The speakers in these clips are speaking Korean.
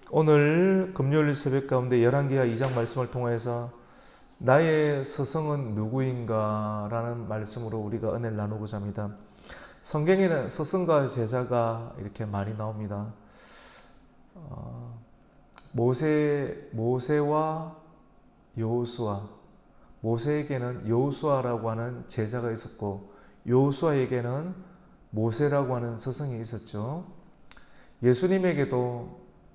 오늘 금요일 새벽 가운데 열왕기하 2장 말씀을 통해서 나의 스승은 누구인가 라는 말씀으로 우리가 은혜를 나누고자 합니다. 성경에는 스승과 제자가 이렇게 많이 나옵니다. 모세와 여호수아, 모세에게는 여호수아라고 하는 제자가 있었고 여호수아에게는 모세라고 하는 스승이 있었죠.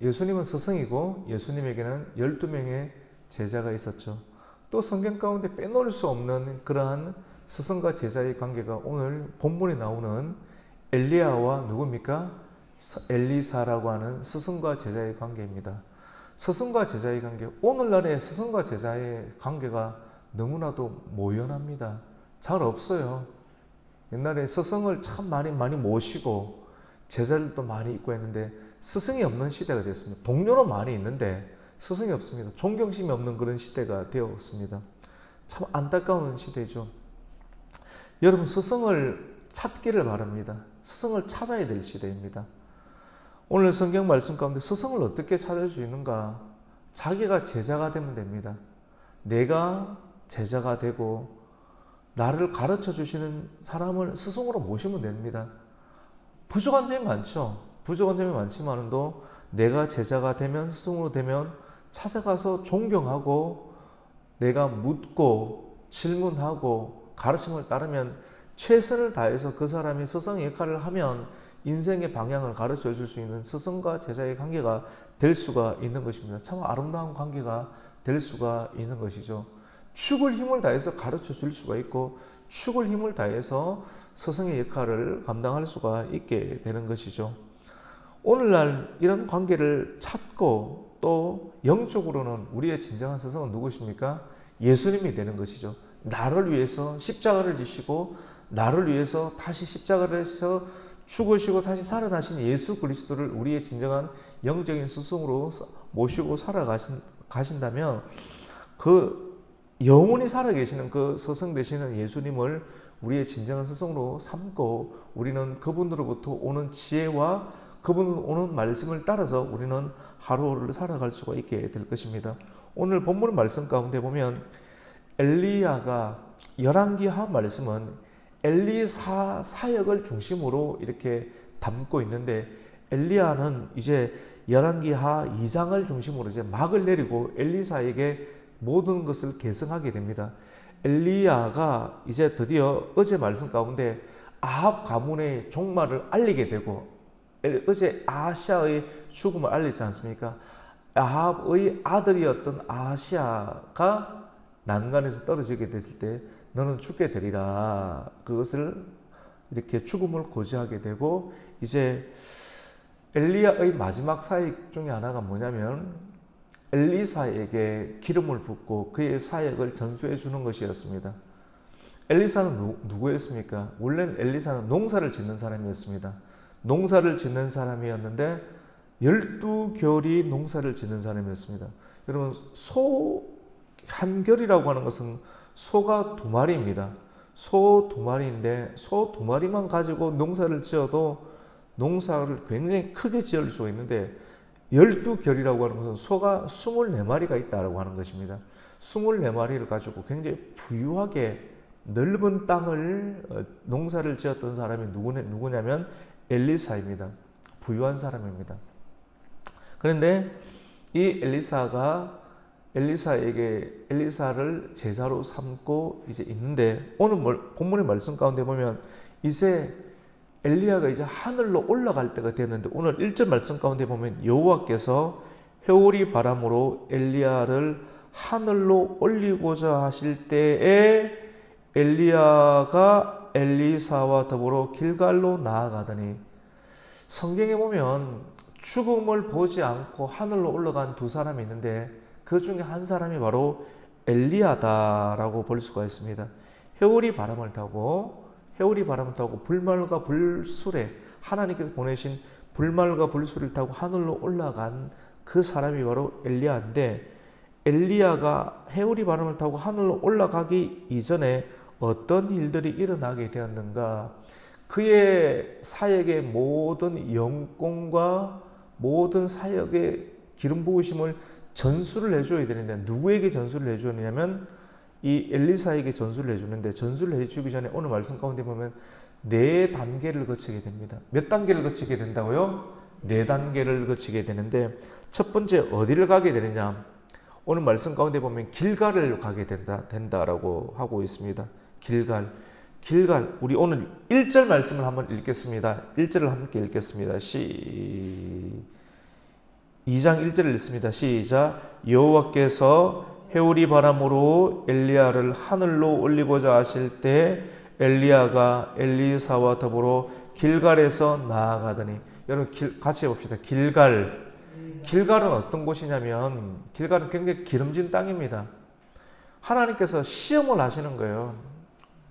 예수님은 스승이고 예수님에게는 12명의 제자가 있었죠. 또 성경 가운데 빼놓을 수 없는 그러한 스승과 제자의 관계가 오늘 본문에 나오는 엘리야와 누굽니까? 엘리사라고 하는 스승과 제자의 관계입니다. 스승과 제자의 관계, 오늘날의 스승과 제자의 관계가 너무나도 모연합니다. 잘 없어요. 옛날에 스승을 참 많이 모시고 제자들도 많이 있고 했는데 스승이 없는 시대가 됐습니다. 동료는 많이 있는데 스승이 없습니다. 존경심이 없는 그런 시대가 되었습니다. 참 안타까운 시대죠. 여러분, 스승을 찾기를 바랍니다. 스승을 찾아야 될 시대입니다. 오늘 성경 말씀 가운데 스승을 어떻게 찾을 수 있는가? 자기가 제자가 되면 됩니다. 내가 제자가 되고 나를 가르쳐 주시는 사람을 스승으로 모시면 됩니다. 부족한 점이 많죠. 부족한 점이 많지만도 내가 제자가 되면, 스승으로 되면 찾아가서 존경하고 내가 묻고 질문하고 가르침을 따르면 최선을 다해서 그 사람이 스승의 역할을 하면 인생의 방향을 가르쳐 줄 수 있는 스승과 제자의 관계가 될 수가 있는 것입니다. 참 아름다운 관계가 될 수가 있는 것이죠. 죽을 힘을 다해서 가르쳐 줄 수가 있고 죽을 힘을 다해서 스승의 역할을 감당할 수가 있게 되는 것이죠. 오늘날 이런 관계를 찾고 또 영적으로는 우리의 진정한 스승은 누구십니까? 예수님이 되는 것이죠. 나를 위해서 십자가를 지시고 나를 위해서 다시 십자가를 해서 죽으시고 다시 살아나신 예수 그리스도를 우리의 진정한 영적인 스승으로 모시고 살아가신다면 그 영원히 살아계시는 그 스승 되시는 예수님을 우리의 진정한 스승으로 삼고 우리는 그분으로부터 오는 지혜와 그분 오는 말씀을 따라서 우리는 하루를 살아갈 수가 있게 될 것입니다. 오늘 본문 말씀 가운데 보면 엘리야가 열왕기하 말씀은 엘리사 사역을 중심으로 이렇게 담고 있는데 엘리야는 이제 열왕기하 2장을 중심으로 이제 막을 내리고 엘리사에게 모든 것을 계승하게 됩니다. 엘리야가 이제 드디어 어제 말씀 가운데 아합 가문의 종말을 알리게 되고 어제 아하시아의 죽음을 알리지 않습니까? 아합의 아들이었던 아하시아가 난간에서 떨어지게 됐을 때 너는 죽게 되리라. 그것을 이렇게 죽음을 고지하게 되고 이제 엘리야의 마지막 사역 중에 하나가 뭐냐면 엘리사에게 기름을 붓고 그의 사역을 전수해 주는 것이었습니다. 엘리사는 누구였습니까? 원래는 엘리사는 농사를 짓는 사람이었습니다. 농사를 짓는 사람이었는데 12겨울이 농사를 짓는 사람이었습니다. 여러분, 소 한 겨울이라고 하는 것은 소가 2마리입니다. 소 2마리인데 소 2마리만 가지고 농사를 지어도 농사를 굉장히 크게 지을 수가 있는데 12겨울이라고 하는 것은 소가 24마리가 있다고 하는 것입니다. 24마리를 가지고 굉장히 부유하게 넓은 땅을 농사를 지었던 사람이 누구냐면 엘리사입니다. 부유한 사람입니다. 그런데 이 엘리사를 제자로 삼고 이제 있는데 오늘 본문의 말씀 가운데 보면 이제 엘리야가 이제 하늘로 올라갈 때가 되었는데 오늘 1절 말씀 가운데 보면 여호와께서 회오리 바람으로 엘리야를 하늘로 올리고자 하실 때에 엘리야가 엘리사와 더불어 길갈로 나아가더니 성경에 보면 죽음을 보지 않고 하늘로 올라간 2사람이 있는데 그 중에 한 사람이 바로 엘리야다라고 볼 수가 있습니다. 회오리 바람을 타고 불말과 불술에 하나님께서 보내신 불말과 불술을 타고 하늘로 올라간 그 사람이 바로 엘리야인데 엘리야가 회오리 바람을 타고 하늘로 올라가기 이전에 어떤 일들이 일어나게 되었는가? 그의 사역의 모든 영공과 모든 사역의 기름 부으심을 전수를 해줘야 되는데 누구에게 전수를 해주느냐면 이 엘리사에게 전수를 해주는데 전수를 해주기 전에 오늘 말씀 가운데 보면 4단계를 거치게 됩니다. 몇 단계를 거치게 된다고요? 4단계를 거치게 되는데 첫 번째 어디를 가게 되느냐? 오늘 말씀 가운데 보면 길갈을 가게 된다라고 하고 있습니다. 길갈. 우리 오늘 1절 말씀을 한번 읽겠습니다. 1절을 함께 읽겠습니다. 2장 1절을 읽습니다. 시작. 여호와께서 해오리 바람으로 엘리야를 하늘로 올리고자 하실 때 엘리야가 엘리사와 더불어 길갈에서 나아가더니, 여러분 같이 해봅시다. 길갈은 어떤 곳이냐면 길갈은 굉장히 기름진 땅입니다. 하나님께서 시험을 하시는 거예요.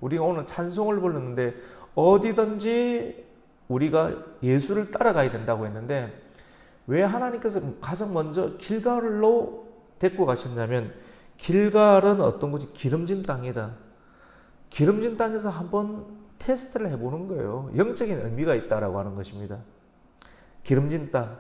우리가 오늘 찬송을 부르는데 어디든지 우리가 예수를 따라가야 된다고 했는데 왜 하나님께서 가장 먼저 길갈로 데리고 가셨냐면 길갈은 어떤 곳이 기름진 땅이다. 기름진 땅에서 한번 테스트를 해보는 거예요. 영적인 의미가 있다라고 하는 것입니다. 기름진 땅.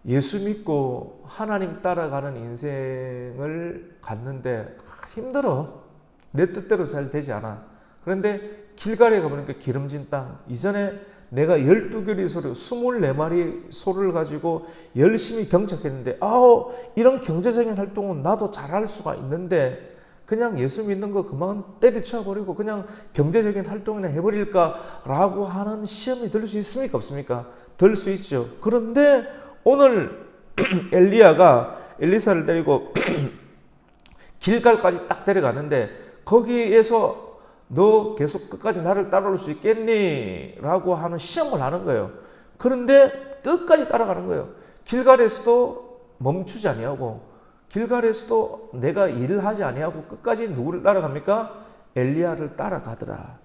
예수 믿고 하나님 따라가는 인생을 갔는데 힘들어. 내 뜻대로 잘 되지 않아. 그런데 길갈에 가보니까 기름진 땅. 이전에 내가 12개리 소를 24마리 소를 가지고 열심히 경작했는데 이런 경제적인 활동은 나도 잘할 수가 있는데 그냥 예수 믿는 거 그만 때려쳐버리고 그냥 경제적인 활동이나 해버릴까라고 하는 시험이 들 수 있습니까? 없습니까? 들 수 있죠. 그런데 오늘 엘리야가 엘리사를 데리고 길갈까지 딱 데려가는데 거기에서 너 계속 끝까지 나를 따라올 수 있겠니? 라고 하는 시험을 하는 거예요. 그런데 끝까지 따라가는 거예요. 길갈에서도 멈추지 아니하고 길갈에서도 내가 일을 하지 아니하고 끝까지 누구를 따라갑니까? 엘리야를 따라가더라.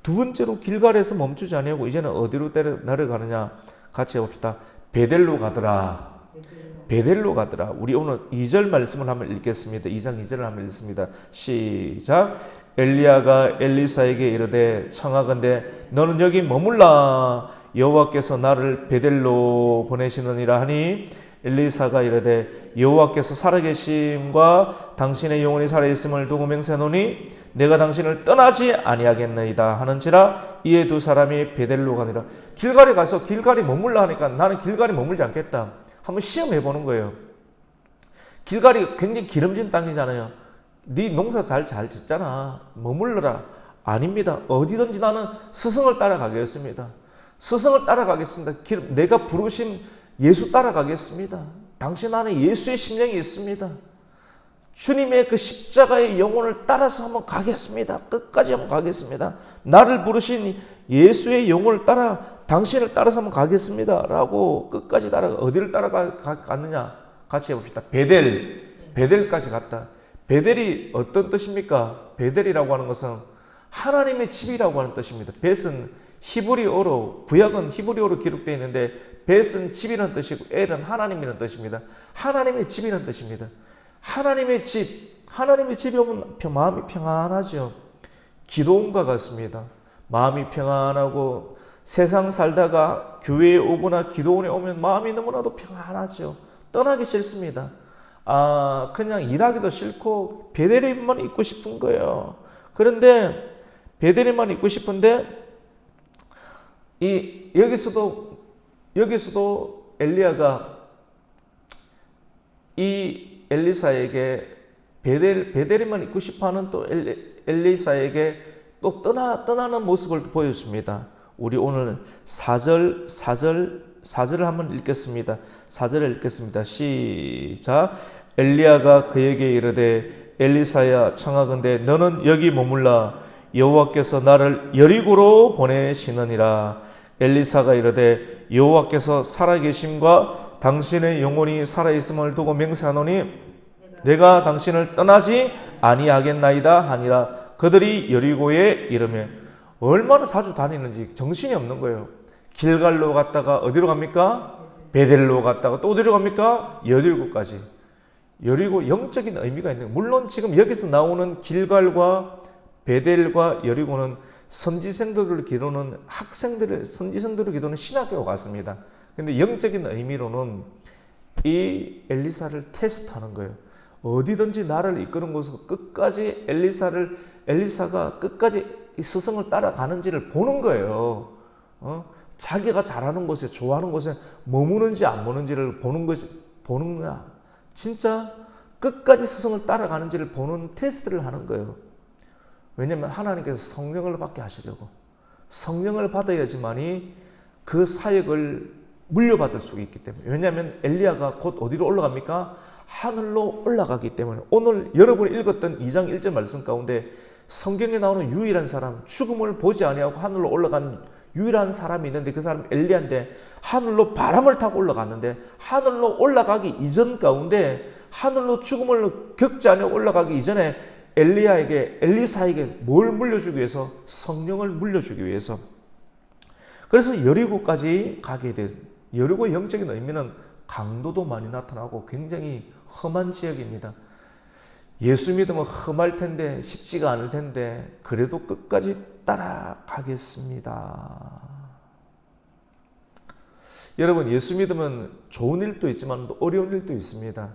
두 번째로 길갈에서 멈추지 아니하고 이제는 어디로 나아가느냐? 같이 해봅시다. 베델로 가더라. 베델로 가더라. 우리 오늘 2절 말씀을 한번 읽겠습니다. 2장 2절을 한번 읽습니다. 시작. 엘리야가 엘리사에게 이르되 청하건대 너는 여기 머물라. 여호와께서 나를 베델로 보내시느니라 하니 엘리사가 이르되 여호와께서 살아계심과 당신의 영혼이 살아있음을 두고 맹세하노니 내가 당신을 떠나지 아니하겠나이다 하는지라. 이에 두 사람이 베델로 가니라. 길갈에 가서 길갈이 머물라 하니까 나는 길갈이 머물지 않겠다. 한번 시험해보는 거예요. 길갈이 굉장히 기름진 땅이잖아요. 네 농사 잘 짓잖아. 머물러라. 아닙니다. 어디든지 나는 스승을 따라가겠습니다. 스승을 따라가겠습니다. 내가 부르신 예수 따라가겠습니다. 당신 안에 예수의 심령이 있습니다. 주님의 그 십자가의 영혼을 따라서 한번 가겠습니다. 끝까지 한번 가겠습니다. 나를 부르신 예수의 영혼을 따라 당신을 따라서 한번 가겠습니다. 라고 끝까지 어디를 따라갔느냐? 같이 해봅시다. 베델까지 갔다. 베델이 어떤 뜻입니까? 베델이라고 하는 것은 하나님의 집이라고 하는 뜻입니다. 벳은 히브리어로, 구약은 히브리어로 기록되어 있는데 벳은 집이라는 뜻이고 엘은 하나님이라는 뜻입니다. 하나님의 집이라는 뜻입니다. 하나님의 집에 오면 마음이 평안하죠. 기도원과 같습니다. 마음이 평안하고 세상 살다가 교회에 오거나 기도원에 오면 마음이 너무나도 평안하죠. 떠나기 싫습니다. 그냥 일하기도 싫고 베델에만 있고 싶은 거예요. 그런데 베델에만 있고 싶은데 여기서도 엘리야가 이 엘리사에게 베델에만 있고 싶어하는 또 엘리사에게 또 떠나는 모습을 보여줍니다. 우리 오늘 4절을 한번 읽겠습니다. 4절을 읽겠습니다. 시작. 엘리야가 그에게 이르되 엘리사야 청하건대 너는 여기 머물라. 여호와께서 나를 여리고로 보내시느니라. 엘리사가 이르되 여호와께서 살아계심과 당신의 영혼이 살아있음을 두고 맹세하노니 내가 당신을 떠나지 아니하겠나이다 하니라. 그들이 여리고에 이르며 얼마나 자주 다니는지 정신이 없는 거예요. 길갈로 갔다가 어디로 갑니까? 베델로 갔다가 또 어디로 갑니까? 여리고까지. 여리고 영적인 의미가 있는 거예요. 물론 지금 여기서 나오는 길갈과 베델과 여리고는 선지생들을 기도는 선지생들을 기도는 신학교와 같습니다. 근데 영적인 의미로는 이 엘리사를 테스트하는 거예요. 어디든지 나를 이끄는 곳에서 끝까지 엘리사가 끝까지 이 스승을 따라가는지를 보는 거예요. 자기가 잘하는 곳에, 좋아하는 곳에 머무는지 안 머무는지를 보는 거야. 진짜 끝까지 스승을 따라가는지를 보는 테스트를 하는 거예요. 왜냐하면 하나님께서 성령을 받게 하시려고. 성령을 받아야지만이 그 사역을 물려받을 수 있기 때문에. 왜냐하면 엘리야가 곧 어디로 올라갑니까? 하늘로 올라가기 때문에. 오늘 여러분이 읽었던 2장 1절 말씀 가운데 성경에 나오는 유일한 사람, 죽음을 보지 아니하고 하늘로 올라간 유일한 사람이 있는데 그 사람 엘리야인데, 하늘로 바람을 타고 올라갔는데, 하늘로 올라가기 이전 가운데 하늘로 죽음을 겪지 아니하고 올라가기 이전에 엘리사에게 뭘 물려주기 위해서? 성령을 물려주기 위해서. 그래서 여리고까지 가게 된, 여리고의 영적인 의미는 강도도 많이 나타나고 굉장히 험한 지역입니다. 예수 믿으면 험할 텐데, 쉽지가 않을 텐데 그래도 끝까지 따라가겠습니다. 여러분, 예수 믿으면 좋은 일도 있지만 또 어려운 일도 있습니다.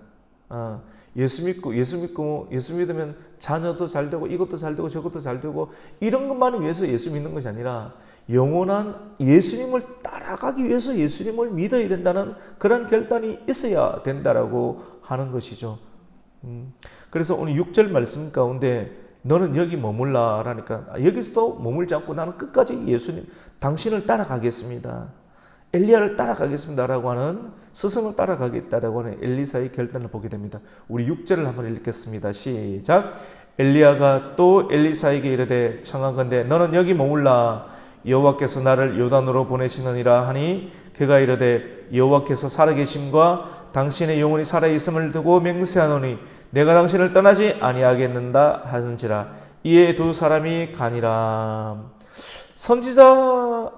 예수 믿으면 자녀도 잘 되고 이것도 잘 되고 저것도 잘 되고 이런 것만을 위해서 예수 믿는 것이 아니라 영원한 예수님을 따라가기 위해서 예수님을 믿어야 된다는 그런 결단이 있어야 된다라고 하는 것이죠. 그래서 오늘 6절 말씀 가운데 너는 여기 머물라 라니까, 여기서도 머물지 않고 나는 끝까지 예수님, 당신을 따라가겠습니다. 엘리야를 따라가겠습니다 라고 하는, 스승을 따라가겠다라고 하는 엘리사의 결단을 보게 됩니다. 우리 6절을 한번 읽겠습니다. 시작. 엘리야가 또 엘리사에게 이르되 청하건대 너는 여기 머물라. 여호와께서 나를 요단으로 보내시느니라 하니 그가 이르되 여호와께서 살아계심과 당신의 영혼이 살아있음을 두고 맹세하노니 내가 당신을 떠나지 아니하겠는다 하는지라. 이에 두 사람이 가니라. 선지자의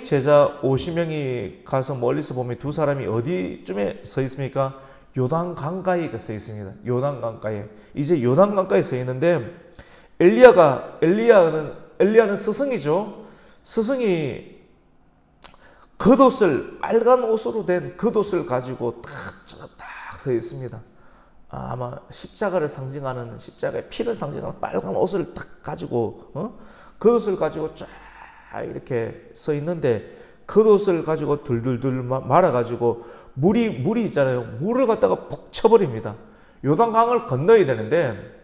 제자 50명이 가서 멀리서 보면 두 사람이 어디쯤에 서 있습니까? 요단 강가에 서 있습니다. 요단 강가에. 이제 요단 강가에 서 있는데 엘리야는 스승이죠. 스승이 겉옷을, 빨간 옷으로 된 겉옷을 가지고 딱 서 있습니다. 아마 십자가를 상징하는, 십자가의 피를 상징하는 빨간 옷을 딱 가지고, 겉옷을 가지고 쫙 이렇게 서 있는데, 겉옷을 가지고 둘둘둘 말아가지고 물이 있잖아요. 물을 갖다가 푹 쳐버립니다. 요단강을 건너야 되는데,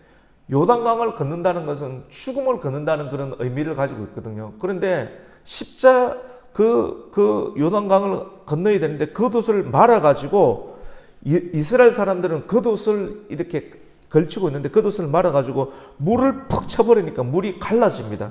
요단강을 건넌다는 것은 죽음을 건넌다는 그런 의미를 가지고 있거든요. 그런데 그 요단강을 건너야 되는데 겉옷을 말아가지고, 이스라엘 사람들은 겉옷을 이렇게 걸치고 있는데 겉옷을 말아가지고 물을 푹 쳐버리니까 물이 갈라집니다.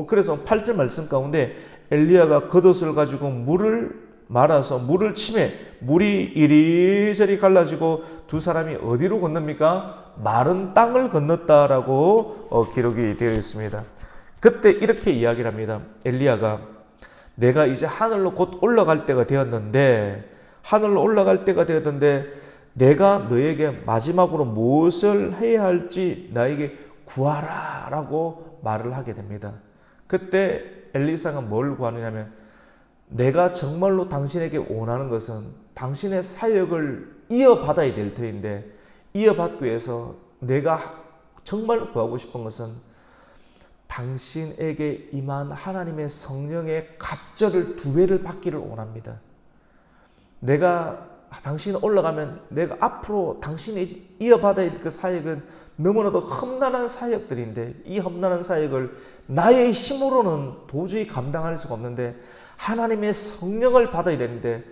그래서 8절 말씀 가운데 엘리야가 겉옷을 가지고 물을 말아서 물을 치매 물이 이리저리 갈라지고 두 사람이 어디로 건넙니까? 마른 땅을 건넜다라고 기록이 되어 있습니다. 그때 이렇게 이야기를 합니다. 엘리야가 내가 이제 하늘로 곧 올라갈 때가 되었는데, 하늘로 올라갈 때가 되었는데 내가 너에게 마지막으로 무엇을 해야 할지 나에게 구하라 라고 말을 하게 됩니다. 그때 엘리사가 뭘 구하느냐면, 내가 정말로 당신에게 원하는 것은 당신의 사역을 이어받아야 될 터인데, 이어받기 위해서 내가 정말 구하고 싶은 것은 당신에게 임한 하나님의 성령의 갑절을 2배를 받기를 원합니다. 내가 당신이 올라가면 내가 앞으로 당신이 이어받아야 할 그 사역은 너무나도 험난한 사역들인데, 이 험난한 사역을 나의 힘으로는 도저히 감당할 수가 없는데 하나님의 성령을 받아야 되는데,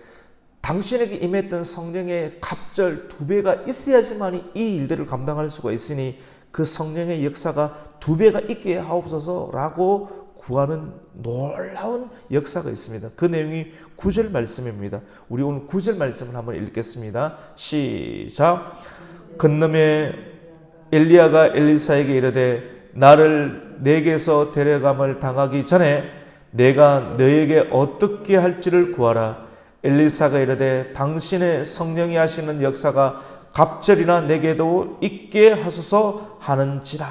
당신에게 임했던 성령의 갑절 2배가 있어야지만 이 일들을 감당할 수가 있으니 그 성령의 역사가 2배가 있게 하옵소서라고 구하는 놀라운 역사가 있습니다. 그 내용이 9절 말씀입니다. 우리 오늘 9절 말씀을 한번 읽겠습니다. 시작. 건너에 엘리야가 엘리사에게 이르되 나를 내게서 데려감을 당하기 전에 내가 너에게 어떻게 할지를 구하라. 엘리사가 이르되 당신의 성령이 하시는 역사가 갑절이나 내게도 있게 하소서 하는지라.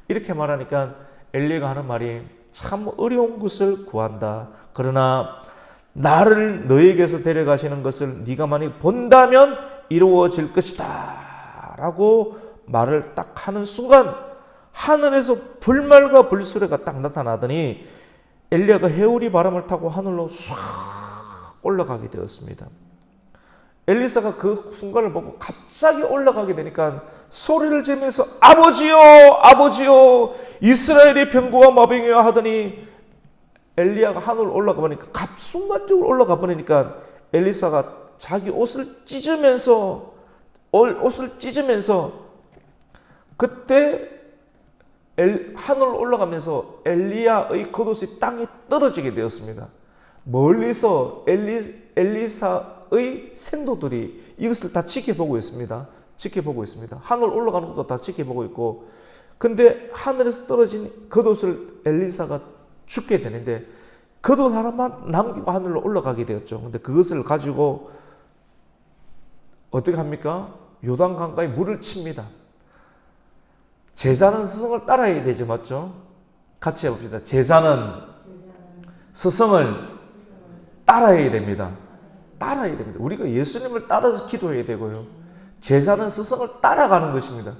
이렇게 말하니까 엘리야가 하는 말이 참 어려운 것을 구한다. 그러나 나를 너에게서 데려가시는 것을 네가 만약 본다면 이루어질 것이다 라고 말을 딱 하는 순간 하늘에서 불말과 불수레가 딱 나타나더니 엘리야가 해오리 바람을 타고 하늘로 唰 올라가게 되었습니다. 엘리사가 그 순간을 보고 갑자기 올라가게 되니까 소리를 지르면서 아버지요 아버지요 이스라엘의 병거와 마병이여 하더니 엘리야가 하늘로 올라가 보니까 순간적으로 올라가 버리니까 엘리사가 자기 옷을 찢으면서 그때 하늘로 올라가면서 엘리야의 겉옷이 땅에 떨어지게 되었습니다. 멀리서 엘리사의 생도들이 이것을 다 지켜보고 있습니다. 하늘 올라가는 것도 다 지켜보고 있고, 근데 하늘에서 떨어진 겉옷을 엘리사가 죽게 되는데 겉옷 하나만 남기고 하늘로 올라가게 되었죠. 근데 그것을 가지고 어떻게 합니까? 요단강가에 물을 칩니다. 제자는 스승을 따라야 되죠, 맞죠? 같이 해봅시다. 제자는 스승을 따라야 됩니다. 우리가 예수님을 따라서 기도해야 되고요. 제자는 스승을 따라가는 것입니다.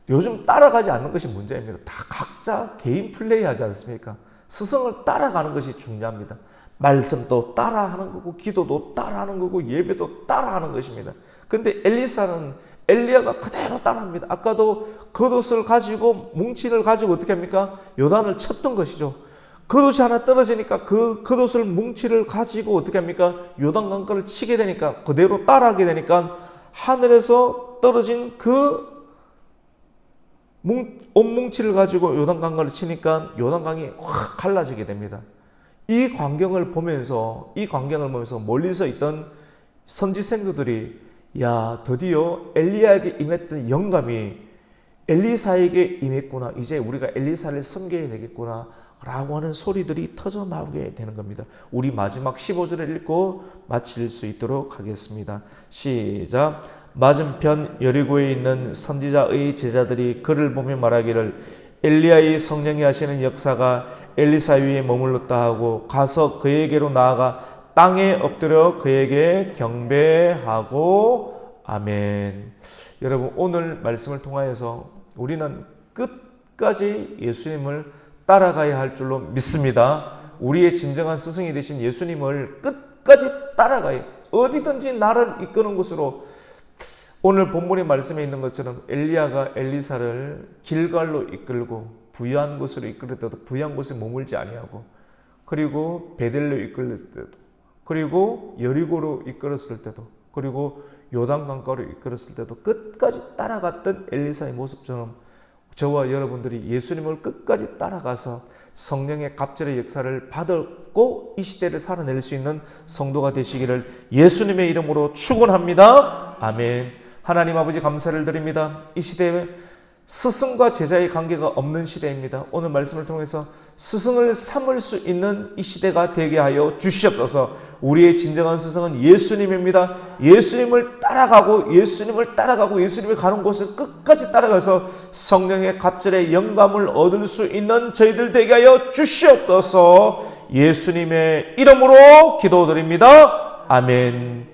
요즘 따라가지 않는 것이 문제입니다. 다 각자 개인 플레이 하지 않습니까? 스승을 따라가는 것이 중요합니다. 말씀도 따라하는 거고, 기도도 따라하는 거고, 예배도 따라하는 것입니다. 근데 엘리야가 그대로 따라합니다. 아까도 겉옷을 가지고, 뭉치를 가지고 어떻게 합니까? 요단을 쳤던 것이죠. 겉옷이 하나 떨어지니까 그 겉옷을 뭉치를 가지고 어떻게 합니까? 요단강가를 치게 되니까, 그대로 따라하게 되니까 하늘에서 떨어진 그 옷뭉치를 가지고 요단강가를 치니까 요단강이 확 갈라지게 됩니다. 이 광경을 보면서 멀리서 있던 선지생들이 야, 드디어 엘리야에게 임했던 영감이 엘리사에게 임했구나. 이제 우리가 엘리사를 섬겨야 되겠구나 라고 하는 소리들이 터져 나오게 되는 겁니다. 우리 마지막 15절을 읽고 마칠 수 있도록 하겠습니다. 시작. 맞은편 여리고에 있는 선지자의 제자들이 그를 보며 말하기를 엘리야의 성령이 하시는 역사가 엘리사 위에 머물렀다 하고 가서 그에게로 나아가 땅에 엎드려 그에게 경배하고 아멘. 여러분, 오늘 말씀을 통하여서 우리는 끝까지 예수님을 따라가야 할 줄로 믿습니다. 우리의 진정한 스승이 되신 예수님을 끝까지 따라가야, 어디든지 나를 이끄는 곳으로, 오늘 본문의 말씀에 있는 것처럼 엘리야가 엘리사를 길갈로 이끌고 부유한 곳으로 이끌 때도 부유한 곳에 머물지 아니하고, 그리고 베델로 이끌었을 때도, 그리고 여리고로 이끌었을 때도, 그리고 요단강가로 이끌었을 때도 끝까지 따라갔던 엘리사의 모습처럼 저와 여러분들이 예수님을 끝까지 따라가서 성령의 갑절의 역사를 받고 이 시대를 살아낼 수 있는 성도가 되시기를 예수님의 이름으로 축원합니다. 아멘. 하나님 아버지 감사를 드립니다. 이 시대에 스승과 제자의 관계가 없는 시대입니다. 오늘 말씀을 통해서 스승을 삼을 수 있는 이 시대가 되게 하여 주시옵소서. 우리의 진정한 스승은 예수님입니다. 예수님을 따라가고 예수님이 가는 곳을 끝까지 따라가서 성령의 갑절의 영감을 얻을 수 있는 저희들 되게 하여 주시옵소서. 예수님의 이름으로 기도드립니다. 아멘.